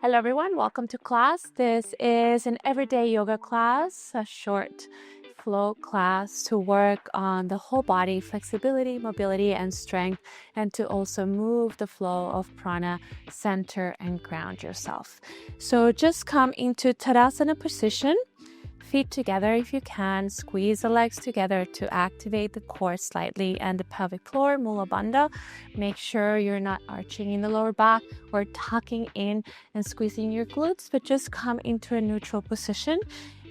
Hello everyone, welcome to class. This is an everyday yoga class, a short flow class to work on the whole body, flexibility, mobility, and strength, and to also move the flow of prana, center, and ground yourself. So just come into Tadasana position. Feet together if you can. Squeeze the legs together to activate the core slightly and the pelvic floor, Mula Bandha. Make sure you're not arching in the lower back or tucking in and squeezing your glutes, but just come into a neutral position.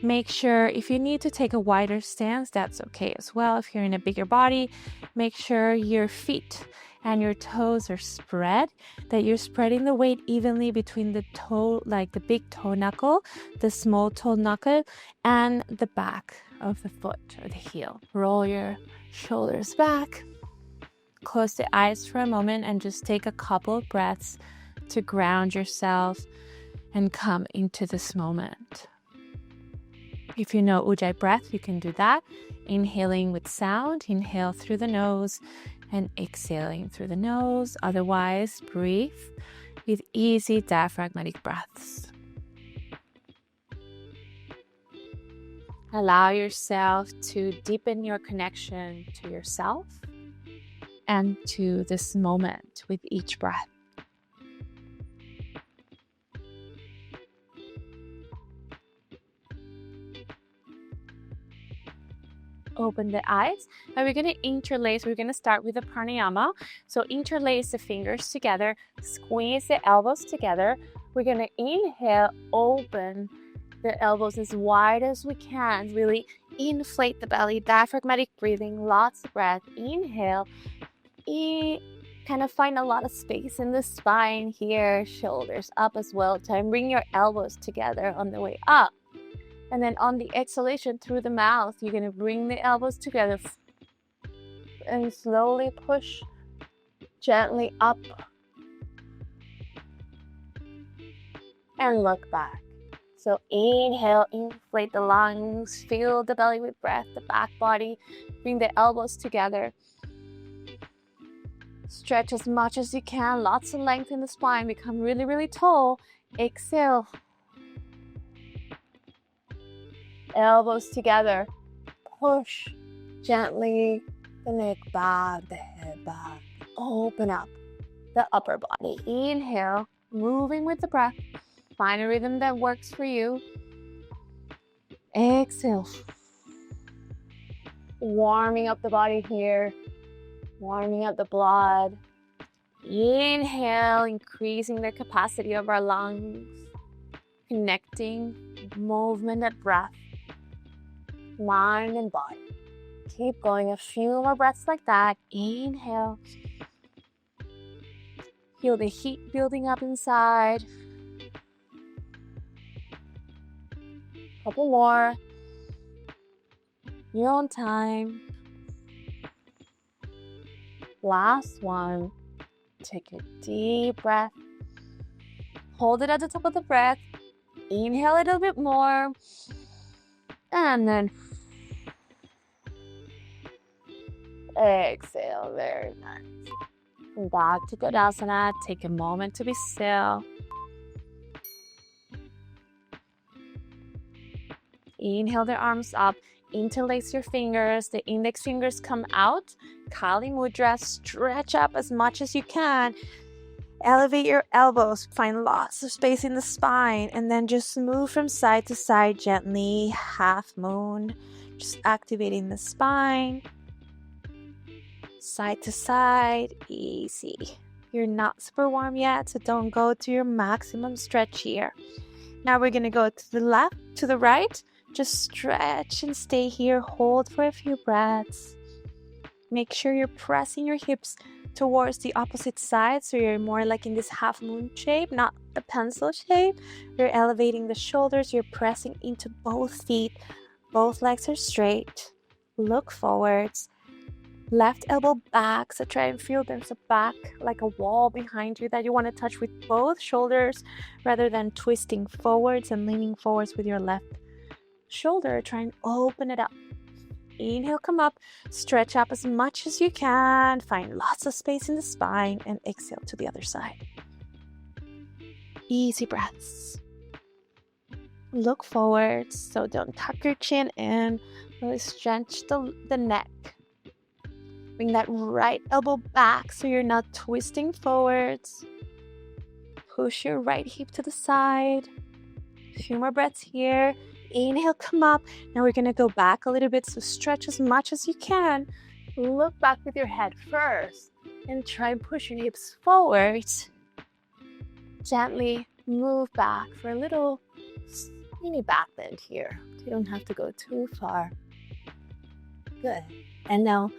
Make sure if you need to take a wider stance, that's okay as well. If you're in a bigger body, make sure your feet and your toes are spread, that you're spreading the weight evenly between the toe, like the big toe knuckle, the small toe knuckle, and the back of the foot or the heel. Roll your shoulders back. Close the eyes for a moment and just take a couple of breaths to ground yourself and come into this moment. If you know Ujjayi breath, you can do that. Inhaling with sound, inhale through the nose and exhaling through the nose. Otherwise, breathe with easy diaphragmatic breaths. Allow yourself to deepen your connection to yourself and to this moment with each breath. Open the eyes. Now we're going to interlace. We're going to start with the pranayama. So interlace the fingers together. Squeeze the elbows together. We're going to inhale, open the elbows as wide as we can. Really inflate the belly. Diaphragmatic breathing. Lots of breath. Inhale. Kind of find a lot of space in the spine here. Shoulders up as well. Time. Bring your elbows together on the way up. And then on the exhalation through the mouth, you're going to bring the elbows together and slowly push gently up and look back. So inhale, inflate the lungs, fill the belly with breath, the back body, bring the elbows together. Stretch as much as you can, lots of length in the spine, become really, really tall. Exhale. Elbows together, push gently the neck back, the head back, open up the upper body. Inhale, moving with the breath, find a rhythm that works for you. Exhale, warming up the body here, warming up the blood. Inhale, increasing the capacity of our lungs, connecting movement and breath. Mind and body. Keep going. A few more breaths like that. Inhale. Feel the heat building up inside. Couple more. Your own time. Last one. Take a deep breath. Hold it at the top of the breath. Inhale a little bit more. And then exhale. Very nice. Back to Tadasana. Take a moment to be still. Inhale the arms up. Interlace your fingers. The index fingers come out. Kali Mudra. Stretch up as much as you can. Elevate your elbows. Find lots of space in the spine. And then just move from side to side gently. Half moon. Just activating the spine. Side to side. Easy. You're not super warm yet, so don't go to your maximum stretch here. Now we're going to go to the left, to the right. Just stretch and stay here. Hold for a few breaths. Make sure you're pressing your hips towards the opposite side, so you're more like in this half moon shape, not the pencil shape. You're elevating the shoulders. You're pressing into both feet. Both legs are straight. Look forwards. Left elbow back, so try and feel there's a back, like a wall behind you that you want to touch with both shoulders rather than twisting forwards and leaning forwards with your left shoulder. Try and open it up. Inhale, come up, stretch up as much as you can, find lots of space in the spine, and exhale to the other side. Easy breaths. Look forward, so don't tuck your chin in. Really stretch the neck. Bring that right elbow back so you're not twisting forwards. Push your right hip to the side. A few more breaths here. Inhale, come up. Now we're going to go back a little bit, so stretch as much as you can. Look back with your head first and try and push your hips forward. Gently move back for a little mini back bend here. You don't have to go too far. Good. And now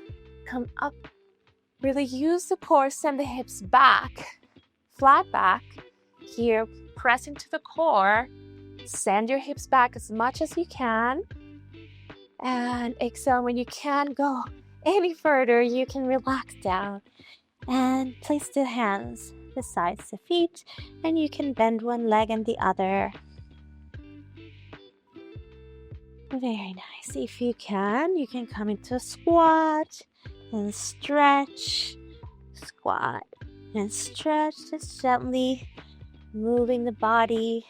come up. Really use the core, send the hips back, flat back. Here, press into the core. Send your hips back as much as you can. And exhale. When you can't go any further, you can relax down and place the hands beside the feet, and you can bend one leg and the other. Very nice. If you can come into a squat and stretch. Squat and stretch, just gently moving the body,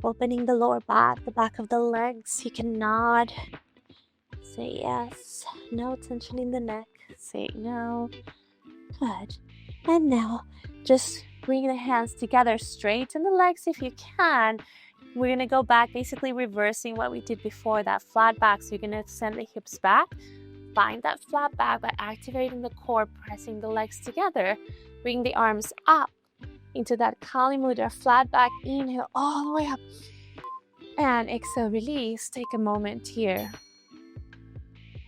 opening the lower back, the back of the legs. You can nod. Say yes. No tension in the neck. Say no. Good. And now just bring the hands together, straighten the legs if you can. We're going to go back, basically reversing what we did before, that flat back. So you're going to send the hips back. Find that flat back by activating the core, pressing the legs together. Bring the arms up into that Kali Mudra, flat back. Inhale all the way up. And exhale, release. Take a moment here.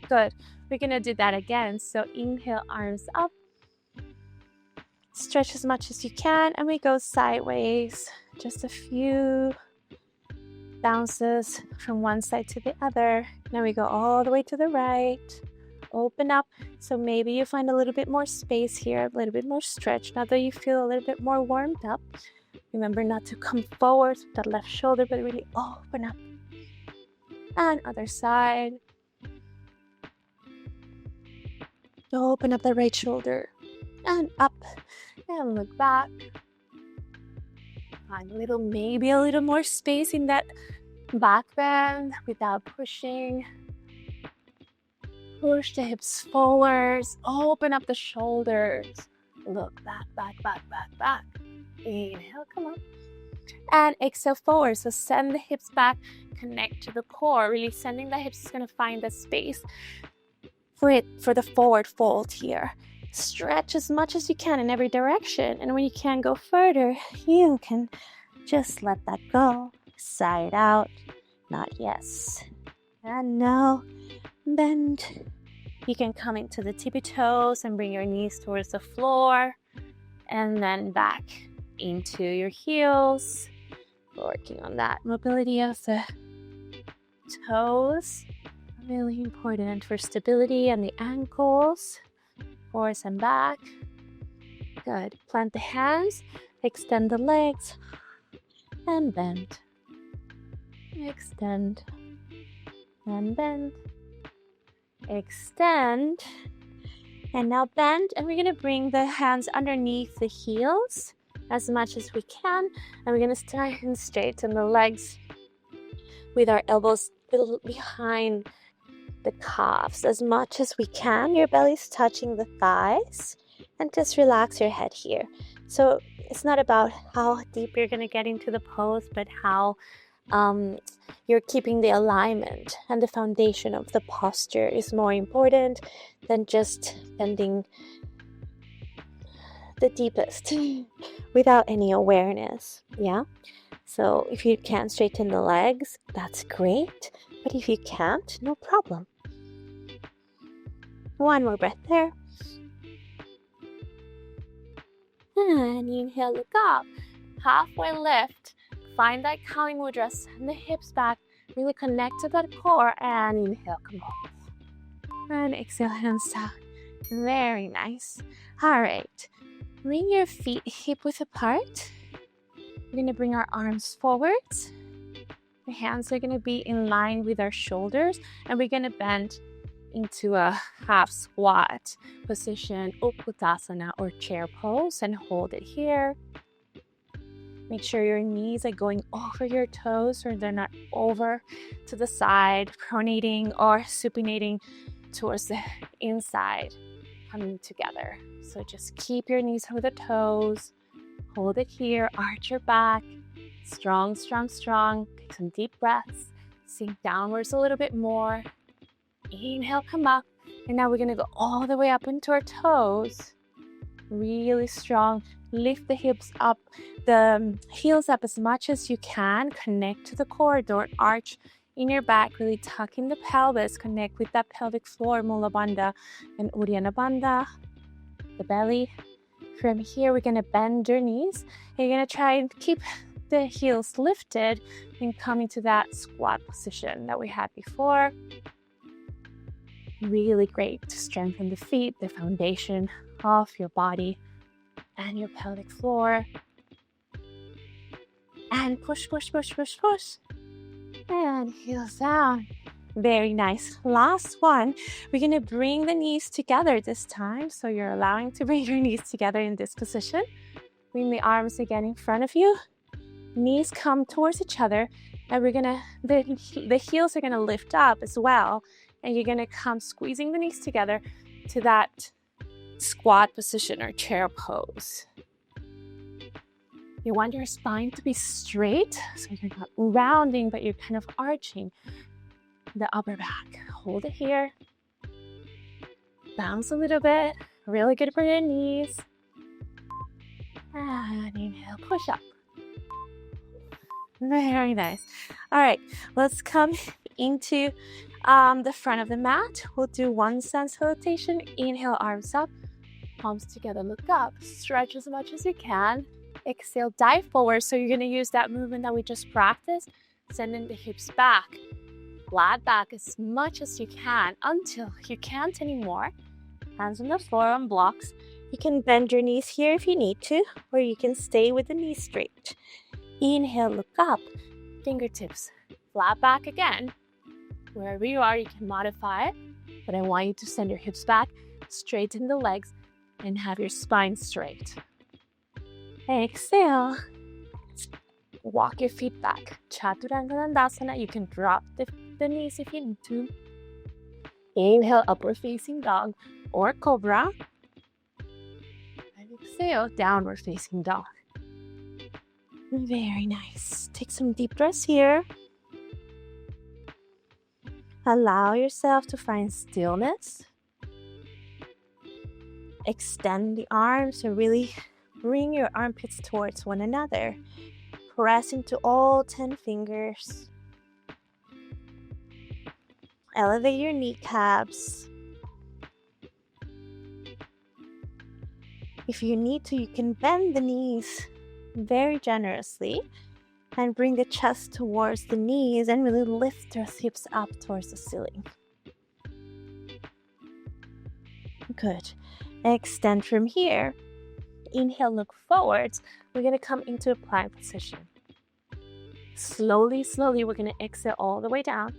Good. We're going to do that again. So inhale, arms up. Stretch as much as you can. And we go sideways. Just a few bounces from one side to the other. Now we go all the way to the right. Open up. So maybe you find a little bit more space here, a little bit more stretch. Now that you feel a little bit more warmed up, remember not to come forward with that left shoulder, but really open up. And other side. Open up the right shoulder. And up. And look back. Find maybe a little more space in that back bend without pushing. Push the hips forwards. Open up the shoulders. Look back, back, back, back, back. Inhale, come up. And exhale forward. So send the hips back. Connect to the core. Really sending the hips is going to find the space for the forward fold here. Stretch as much as you can in every direction. And when you can't go further, you can just let that go. Side out. Not yes. And no. Bend. You can come into the tippy toes and bring your knees towards the floor. And then back into your heels. Working on that mobility of the toes. Really important for stability and the ankles. Forwards and back. Good. Plant the hands. Extend the legs. And bend. Extend. And bend. Extend. And now bend. And we're going to bring the hands underneath the heels as much as we can. And we're going to start and straighten the legs with our elbows behind the calves as much as we can. Your belly's touching the thighs, and just relax your head here. So it's not about how deep you're going to get into the pose, but how you're keeping the alignment, and the foundation of the posture is more important than just bending the deepest without any awareness. Yeah. So if you can straighten the legs, that's great. But if you can't, no problem. One more breath there. And inhale, look up. Halfway lift. Find that Kali Mudra. Send the hips back. Really connect to that core. And inhale, come on. And exhale, hands down. Very nice. All right. Bring your feet hip width apart. We're going to bring our arms forward. The hands are going to be in line with our shoulders. And we're going to bend into a half squat position, Utkatasana or chair pose, and hold it here. Make sure your knees are going over your toes or they're not over to the side, pronating or supinating towards the inside, coming together. So just keep your knees over the toes, hold it here, arch your back, strong, strong, strong. Take some deep breaths, sink downwards a little bit more. Inhale, come up. And now we're gonna go all the way up into our toes. Really strong. Lift the hips up, the heels up as much as you can. Connect to the core, don't arch in your back. Really tuck in the pelvis. Connect with that pelvic floor, Mula Bandha and Uddiyana Bandha, the belly. From here, we're gonna bend your knees. And you're gonna try and keep the heels lifted and come into that squat position that we had before. Really great to strengthen the feet, the foundation of your body and your pelvic floor. And push, push, push, push, push. And heels down. Very nice. Last one. We're going to bring the knees together this time. So you're allowing to bring your knees together in this position. Bring the arms again in front of you. Knees come towards each other. And we're going to, the heels are going to lift up as well. And you're going to come squeezing the knees together to that squat position or chair pose. You want your spine to be straight, so you're not rounding, but you're kind of arching the upper back. Hold it here. Bounce a little bit. Really good for your knees. And inhale, push up. Very nice. All right, let's come into the front of the mat. We'll do one sun salutation. Inhale, arms up, palms together, look up. Stretch as much as you can. Exhale, dive forward. So you're going to use that movement that we just practiced, sending the hips back, flat back as much as you can until you can't anymore. Hands on the floor on blocks. You can bend your knees here if you need to, or you can stay with the knees straight. Inhale, look up, fingertips, flat back again. Wherever you are, you can modify it, but I want you to send your hips back, straighten the legs, and have your spine straight. Exhale. Walk your feet back. Chaturanga Dandasana. You can drop the knees if you need to. Inhale, upward facing dog or cobra. And exhale, downward facing dog. Very nice. Take some deep breaths here. Allow yourself to find stillness. Extend the arms and really bring your armpits towards one another. Press into all 10 fingers. Elevate your kneecaps. If you need to, you can bend the knees very generously and bring the chest towards the knees and really lift your hips up towards the ceiling. Good. Extend from here. Inhale, look forwards. We're going to come into a plank position. Slowly, slowly, we're going to exhale all the way down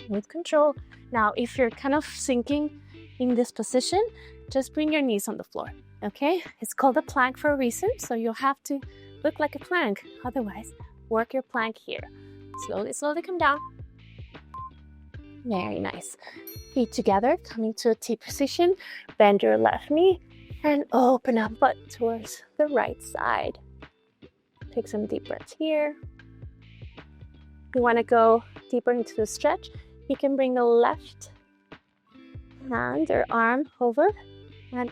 with control. Now, if you're kind of sinking in this position, just bring your knees on the floor, okay? It's called a plank for a reason, so you'll have to look like a plank. Otherwise, work your plank here. Slowly, slowly come down. Very nice. Feet together, coming to a T position. Bend your left knee and open up butt towards the right side. Take some deep breaths here. If you want to go deeper into the stretch, you can bring the left hand or arm over and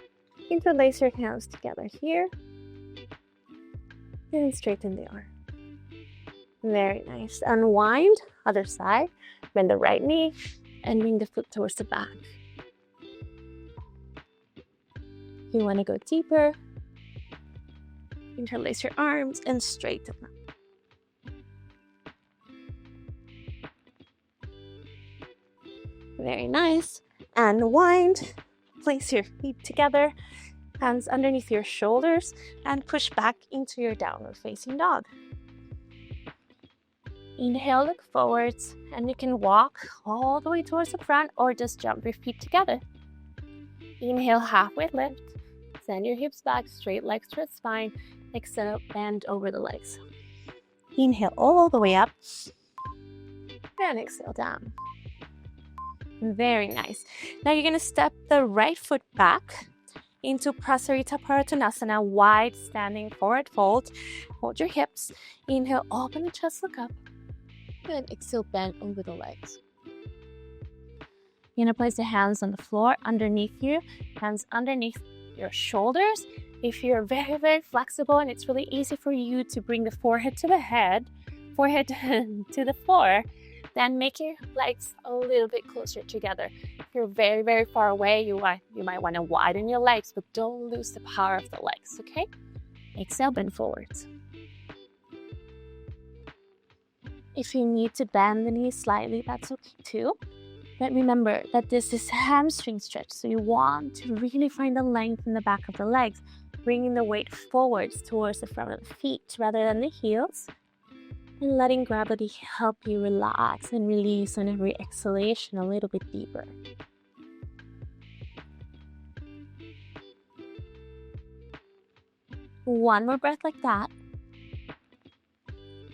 interlace your hands together here. And straighten the arm. Very nice. Unwind, other side. Bend the right knee and bring the foot towards the back. If you want to go deeper, interlace your arms and straighten them. Very nice. And wind. Place your feet together, hands underneath your shoulders, and push back into your downward facing dog. Inhale, look forwards, and you can walk all the way towards the front or just jump your feet together. Inhale, halfway lift. Send your hips back, straight legs towards spine, Exhale, bend over the legs. Inhale all the way up. And exhale down. Very nice. Now you're going to step the right foot back into Prasarita Paratanasana, wide standing forward fold. Hold your hips. Inhale, open the chest, look up. And exhale, bend over the legs. You're going to place the hands on the floor underneath you, hands underneath your shoulders. If you're very, very flexible and it's really easy for you to bring the forehead to the head, forehead to the floor, then make your legs a little bit closer together. If you're very, very far away, you might want to widen your legs, but don't lose the power of the legs, okay? Exhale, bend forwards. If you need to bend the knees slightly, that's okay too. But remember that this is hamstring stretch, so you want to really find the length in the back of the legs, bringing the weight forwards towards the front of the feet rather than the heels, and letting gravity help you relax and release on every exhalation a little bit deeper. One more breath like that.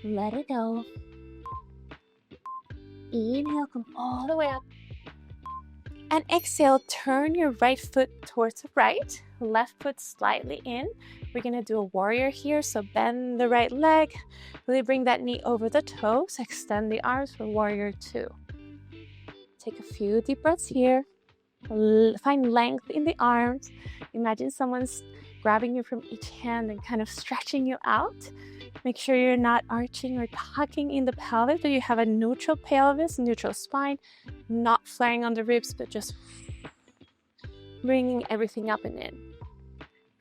Let it go. Inhale, come all the way up. And exhale, turn your right foot towards the right, left foot slightly in. We're going to do a warrior here, so bend the right leg, really bring that knee over the toes, extend the arms for warrior 2. Take a few deep breaths here. Find length in the arms. Imagine someone's grabbing you from each hand and kind of stretching you out. Make sure you're not arching or tucking in the pelvis, but you have a neutral pelvis, neutral spine, not flaring on the ribs, but just bringing everything up and in.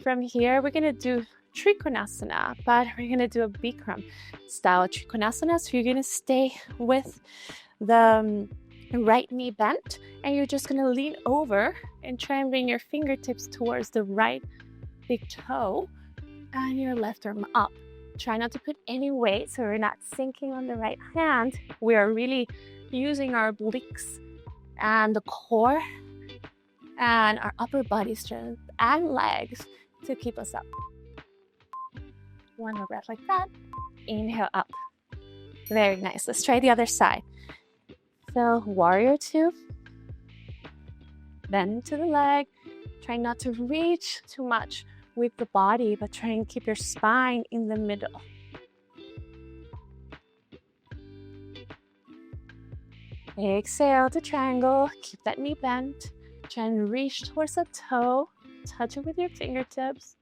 From here, we're going to do Trikonasana, but we're going to do a Bikram style Trikonasana. So you're going to stay with the right knee bent, and you're just going to lean over and try and bring your fingertips towards the right big toe and your left arm up. Try not to put any weight so we're not sinking on the right hand. We are really using our obliques and the core and our upper body strength and legs to keep us up. One more breath like that. Inhale up. Very nice. Let's try the other side. So warrior 2. Bend to the leg. Try not to reach too much with the body, but try and keep your spine in the middle. Exhale to triangle. Keep that knee bent. Try and reach towards the toe. Touch it with your fingertips.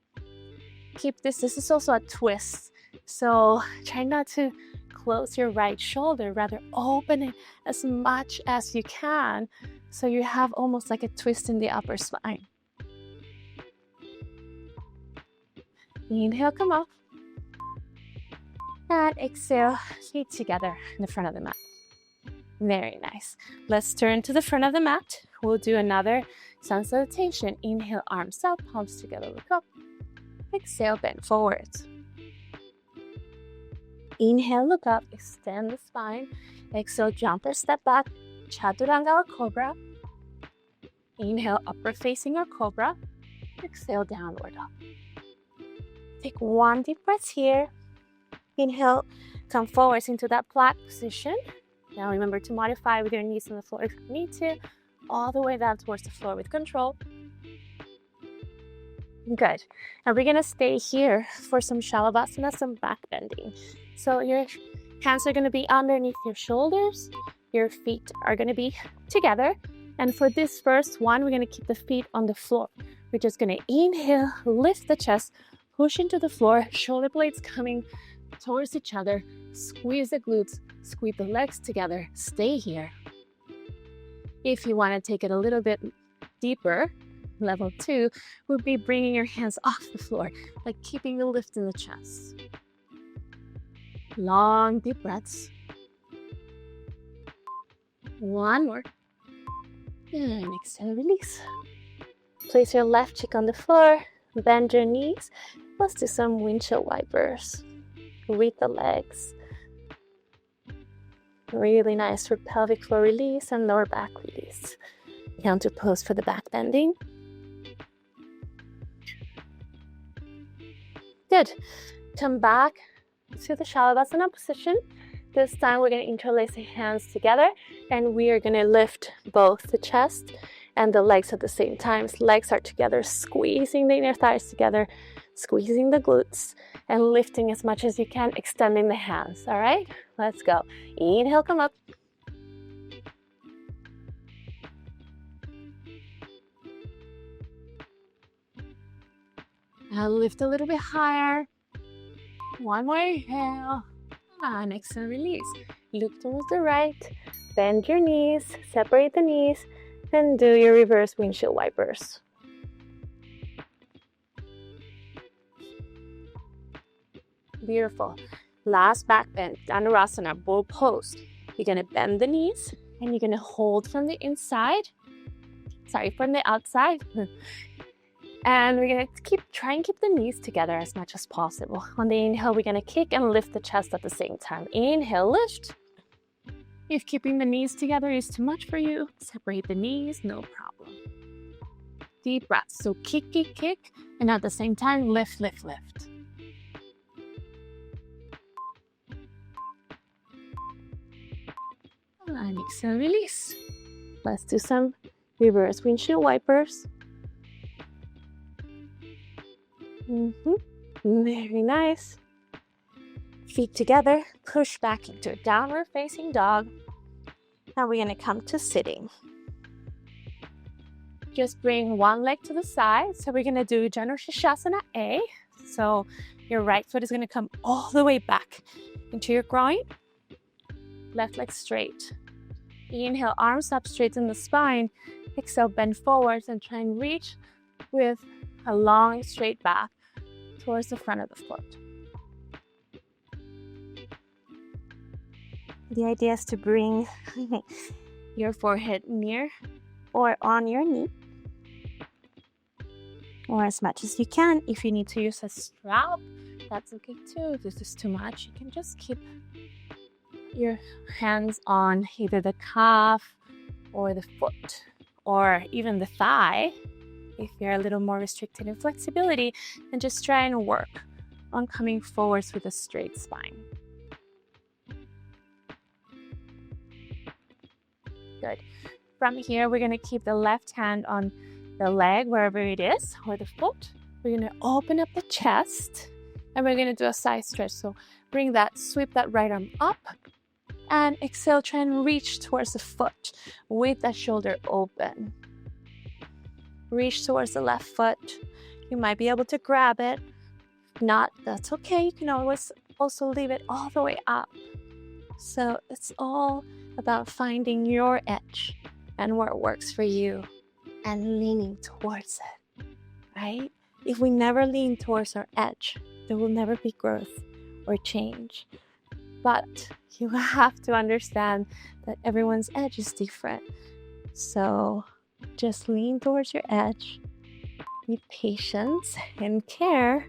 Keep this. This is also a twist. So try not to close your right shoulder. Rather open it as much as you can. So you have almost like a twist in the upper spine. Inhale, come up. And exhale, feet together in the front of the mat. Very nice. Let's turn to the front of the mat. We'll do another sun salutation. Inhale, arms up, palms together, look up. Exhale, bend forwards. Inhale, look up, extend the spine. Exhale, jump or step back. Chaturanga or cobra. Inhale, upward facing or cobra. Exhale, downward dog. Take one deep breath here. Inhale, come forwards into that plank position. Now remember to modify with your knees on the floor if you need to. All the way down towards the floor with control. Good. And we're going to stay here for some Shalabhasana, some back bending. So your hands are going to be underneath your shoulders. Your feet are going to be together. And for this first one, we're going to keep the feet on the floor. We're just going to inhale, lift the chest, push into the floor, shoulder blades coming towards each other, squeeze the glutes, squeeze the legs together, stay here. If you want to take it a little bit deeper, level 2 would be bringing your hands off the floor, like keeping the lift in the chest. Long deep breaths. One more. And exhale, release. Place your left cheek on the floor, bend your knees. Let's do some windshield wipers. Read the legs. Really nice for pelvic floor release and lower back release. Down to pose for the back bending. Good. Good. Come back to the Shavasana position. This time we're going to interlace the hands together and we are going to lift both the chest and the legs at the same time. So legs are together, squeezing the inner thighs together, squeezing the glutes, and lifting as much as you can, extending the hands. All right, let's go. Inhale, come up. Now lift a little bit higher. One more inhale. And exhale, release. Look towards the right. Bend your knees, separate the knees, and do your reverse windshield wipers. Beautiful. Last back bend, Dhanurasana, bull pose. You're gonna bend the knees and you're gonna hold from the outside. And we're gonna try and keep the knees together as much as possible. On the inhale, we're gonna kick and lift the chest at the same time. Inhale, lift. If keeping the knees together is too much for you, separate the knees, no problem. Deep breaths. So kick, kick, kick, and at the same time, lift, lift, lift. And exhale, release. Let's do some reverse windshield wipers. Very nice. Feet together, push back into a downward facing dog. Now we're going to come to sitting. Just bring one leg to the side. So we're going to do Janushirshasana A. So your right foot is going to come all the way back into your groin. Left leg straight. Inhale, arms up, straighten the spine. Exhale, bend forwards and try and reach with a long straight back towards the front of the foot. The idea is to bring your forehead near or on your knee, or as much as you can. If you need to use a strap, that's okay too. If this is too much, you can just keep your hands on either the calf or the foot or even the thigh. If you're a little more restricted in flexibility, then just try and work on coming forwards with a straight spine. Good. From here, we're going to keep the left hand on the leg, wherever it is, or the foot. We're going to open up the chest, and we're going to do a side stretch. So sweep that right arm up, and exhale, try and reach towards the foot with that shoulder open. Reach towards the left foot. You might be able to grab it. If not, that's okay. You can always also leave it all the way up. So it's all about finding your edge and what works for you and leaning towards it, right? If we never lean towards our edge, there will never be growth or change. But you have to understand that everyone's edge is different. So just lean towards your edge with patience and care,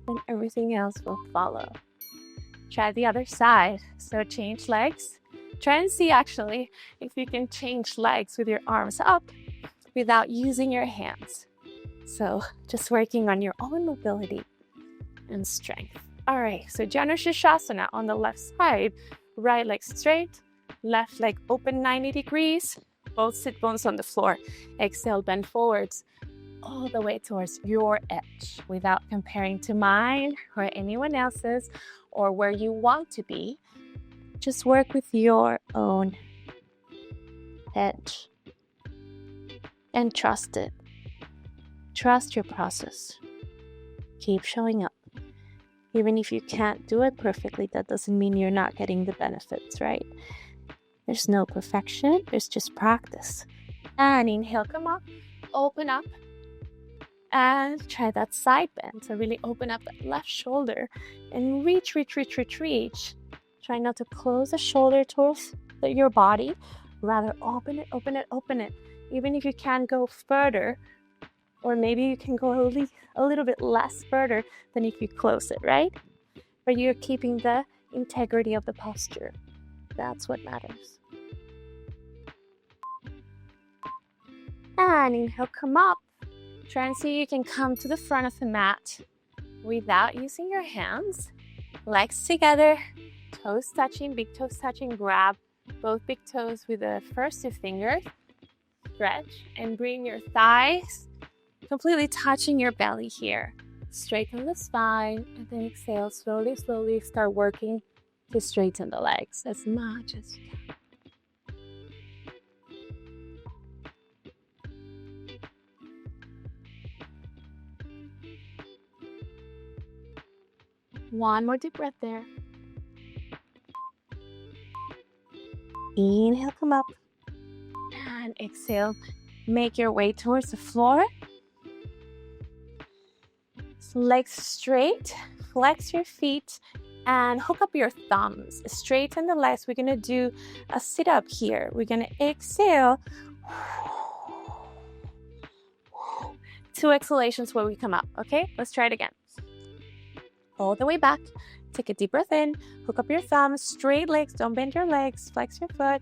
and everything else will follow. Try the other side. So change legs. Try and see actually if you can change legs with your arms up without using your hands. So just working on your own mobility and strength. All right, so Janushirshasana on the left side, right leg straight, left leg open 90 degrees. Both sit bones on the floor. Exhale, bend forwards all the way towards your edge without comparing to mine or anyone else's or where you want to be. Just work with your own edge and trust it. Trust your process. Keep showing up. Even if you can't do it perfectly, that doesn't mean you're not getting the benefits, right? There's no perfection, there's just practice. And inhale, come up, open up, and try that side bend. So really open up that left shoulder and reach. Try not to close the shoulder towards your body, rather open it. Even if you can't go further, or maybe you can go a little bit less further than if you close it, right? But you're keeping the integrity of the posture. That's what matters. And inhale, come up. Try and see if you can come to the front of the mat. without using your hands. Legs together, toes touching, big toes touching. Grab both big toes with the first 2 fingers. Stretch and bring your thighs completely touching your belly here. Straighten the spine and then exhale. Slowly, slowly start working to straighten the legs as much as you can. One more deep breath there. Inhale, come up. And exhale, make your way towards the floor. Legs straight, flex your feet, and hook up your thumbs. Straighten the legs. We're gonna do a sit-up here. We're gonna exhale. 2 exhalations where we come up, okay? Let's try it again. All the way back. Take a deep breath in. Hook up your thumbs. Straight legs. Don't bend your legs. Flex your foot.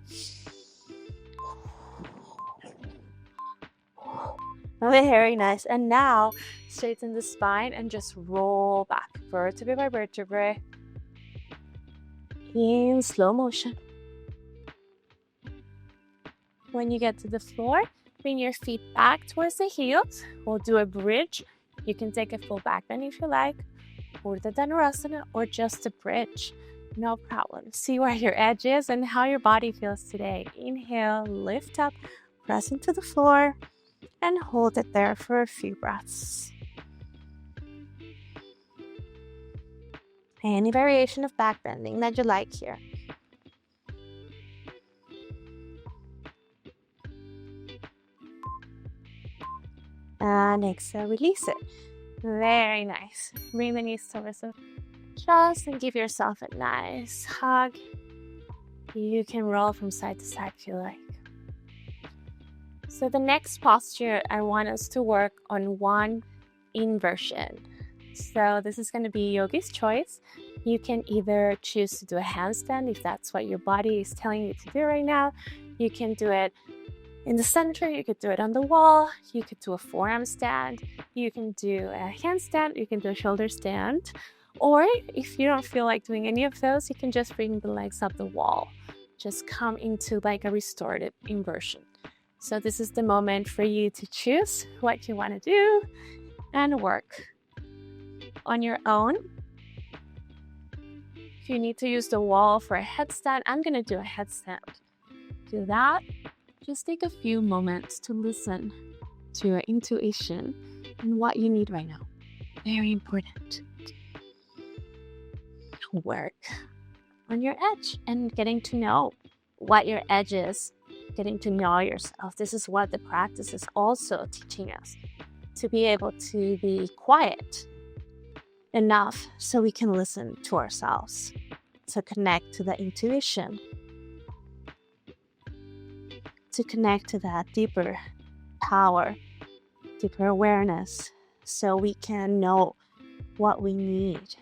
Very nice. And now, straighten the spine and just roll back. Vertebrae by vertebrae. In slow motion. When you get to the floor, bring your feet back towards the heels. We'll do a bridge. You can take a full back bend if you like. Urdhva Dhanurasana or just a bridge. No problem. See where your edge is and how your body feels today. Inhale, lift up, press into the floor, and hold it there for a few breaths. Any variation of back bending that you like here. And exhale, release it. Very nice. Bring the knees towards the chest and give yourself a nice hug. You can roll from side to side if you like. So the next posture, I want us to work on one inversion. So this is going to be yogi's choice. You can either choose to do a handstand if that's what your body is telling you to do right now. You can do it in the center, you could do it on the wall, you could do a forearm stand, you can do a handstand, you can do a shoulder stand, or if you don't feel like doing any of those, you can just bring the legs up the wall. Just come into like a restorative inversion. So this is the moment for you to choose what you want to do and work on your own. If you need to use the wall for a headstand, I'm going to do a headstand. Do that. Just take a few moments to listen to your intuition and what you need right now. Very important. Work on your edge and getting to know what your edge is, getting to know yourself. This is what the practice is also teaching us, to be able to be quiet enough so we can listen to ourselves, to connect to the intuition, to connect to that deeper power, deeper awareness, so we can know what we need.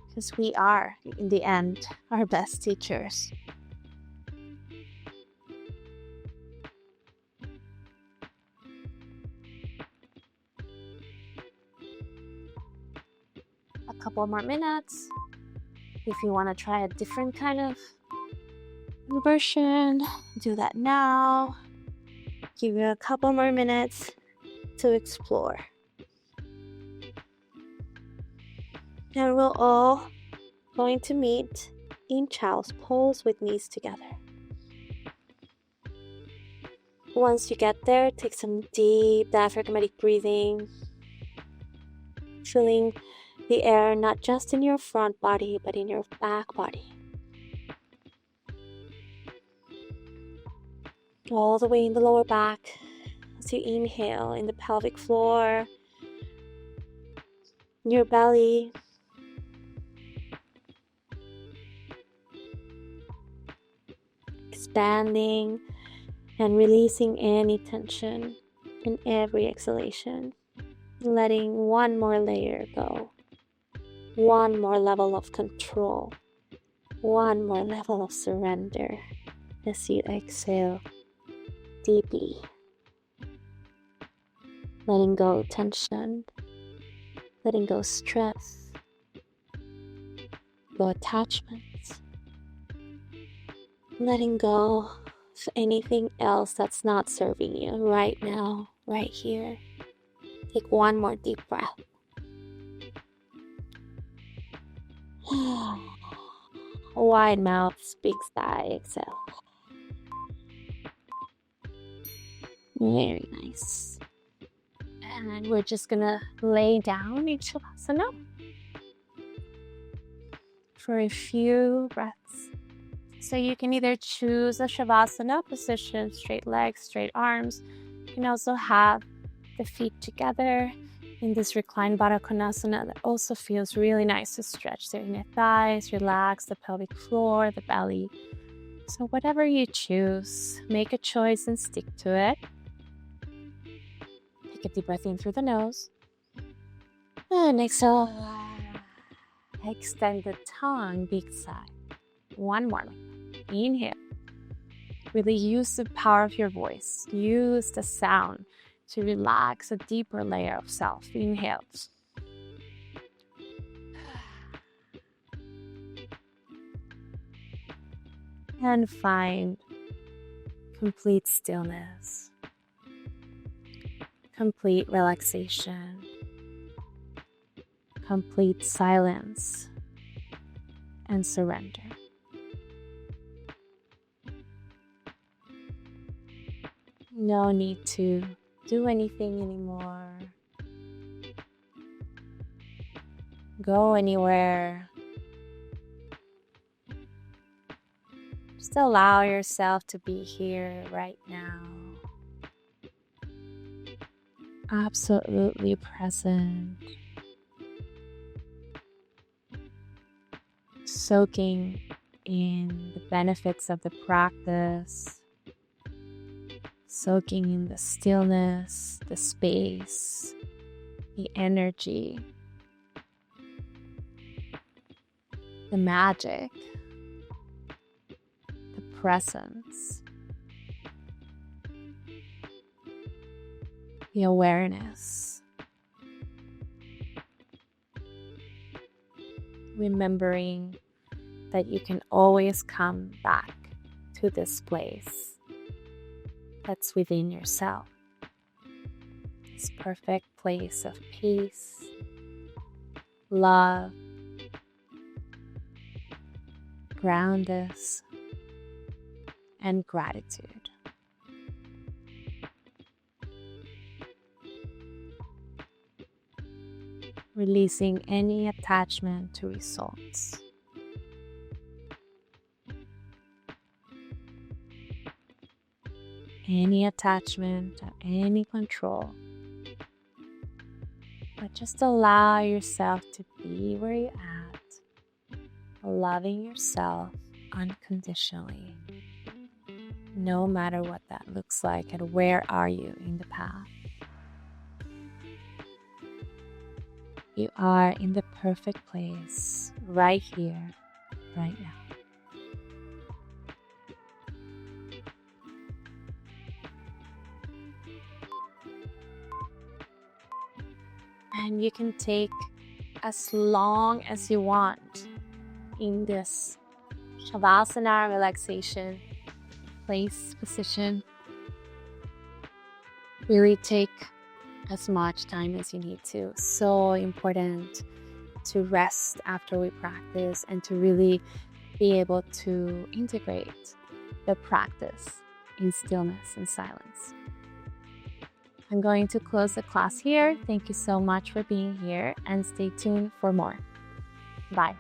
Because we are, in the end, our best teachers. A couple more minutes. If you want to try a different kind of inversion, do that now. Give you a couple more minutes to explore. And we're all going to meet in child's pose with knees together. Once you get there, take some deep diaphragmatic breathing, filling the air not just in your front body, but in your back body. All the way in the lower back as you inhale in the pelvic floor, your belly. Expanding and releasing any tension in every exhalation. Letting one more layer go. One more level of control. One more level of surrender as you exhale deeply. Letting go tension letting go stress, go attachments, letting go of anything else that's not serving you right now, right here. Take one more deep breath. Wide mouth, big sigh, exhale. Very nice. And we're just gonna lay down in Shavasana for a few breaths. So you can either choose a Shavasana position, straight legs, straight arms. You can also have the feet together in this reclined Baddha Konasana that also feels really nice to stretch the inner thighs, relax the pelvic floor, the belly. So whatever you choose, make a choice and stick to it. Take a deep breath in through the nose. And exhale. Extend the tongue, big sigh. One more. Inhale. Really use the power of your voice. Use the sound to relax a deeper layer of self. Inhale. And find complete stillness, complete relaxation, complete silence, and surrender. No need to do anything anymore. Go anywhere. Just allow yourself to be here right now. Absolutely present. Soaking in the benefits of the practice. Soaking in the stillness, the space, the energy, the magic, the presence, the awareness. Remembering that you can always come back to this place that's within yourself. This perfect place of peace, love, groundedness, and gratitude. Releasing any attachment to results. Any attachment or any control. But just allow yourself to be where you're at, loving yourself unconditionally, no matter what that looks like and where are you in the path. You are in the perfect place, right here, right now. And you can take as long as you want in this Shavasana relaxation place position. Really take as much time as you need to. So important to rest after we practice and to really be able to integrate the practice in stillness and silence. I'm going to close the class here. Thank you so much for being here and stay tuned for more. Bye.